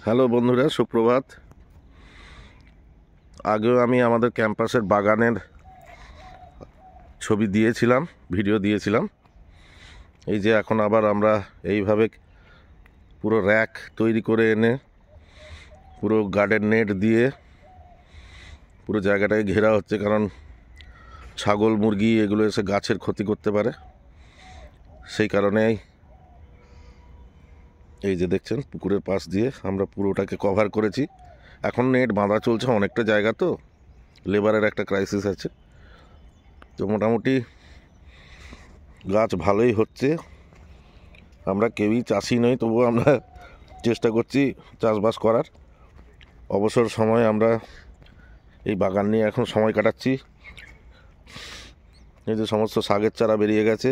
Hello বন্ধুরা, সুপ্রভাত। আগেও আমি আমাদের ক্যাম্পাসের বাগানের ছবি দিয়েছিলাম, ভিডিও দিয়েছিলাম। এই যে এখন আবার আমরা এইভাবে পুরো র্যাক তৈরি করে এনে পুরো গার্ডেন নেট দিয়ে পুরো জায়গাটাকে ঘেরা হচ্ছে, কারণ ছাগল মুরগি এগুলো এসে গাছের ক্ষতি করতে পারে। সেই কারণেই এই যে দেখছেন পুকুরের পাশ দিয়ে আমরা পুরোটাকে কভার করেছি। এখন নেট বাঁধা চলছে, অনেকটা জায়গা তো, লেবারের একটা ক্রাইসিস আছে, তো মোটামুটি গাছ ভালোই হচ্ছে। আমরা কেউই চাষি নই, তবুও আমরা চেষ্টা করছি চাষবাস করার। অবসর সময় আমরা এই বাগান নিয়ে এখন সময় কাটাচ্ছি। এই যে সমস্ত শাকের চারা বেরিয়ে গেছে।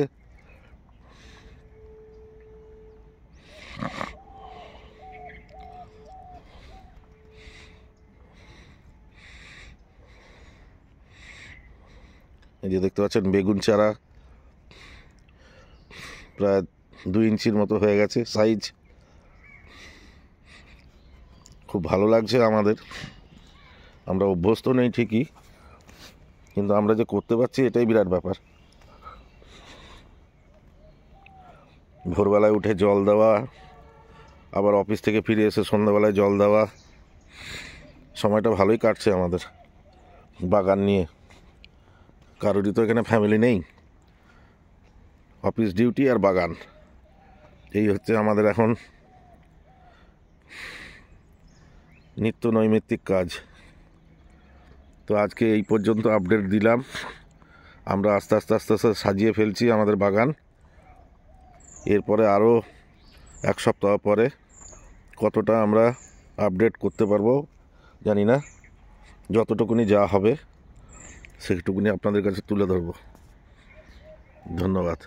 এই যে দেখতে পাচ্ছেন বেগুন চারা প্রায় 2 ইঞ্চির মতো হয়ে গেছে সাইজ। খুব ভালো লাগছে আমাদের। আমরা অভ্যস্ত নেই ঠিকই, কিন্তু আমরা যে করতে পারছি এটাই বিরাট ব্যাপার। ভোরবেলায় উঠে জল দেওয়া, আবার অফিস থেকে ফিরে এসে সন্ধ্যাবেলায় জল দেওয়া, সময়টা ভালোই কাটছে আমাদের বাগান নিয়ে। কারোরই তো এখানে ফ্যামিলি নেই, অফিস ডিউটি আর বাগান, এই হচ্ছে আমাদের এখন নিত্য নৈমিত্তিক কাজ। তো আজকে এই পর্যন্ত আপডেট দিলাম। আমরা আস্তে আস্তে আস্তে আস্তে সাজিয়ে ফেলছি আমাদের বাগান। এরপরে আরও 1 সপ্তাহ পরে কতটা আমরা আপডেট করতে পারবো জানি না। যতটুকুনি যা হবে সেটুকুনি আপনাদের কাছে তুলে ধরবো। ধন্যবাদ।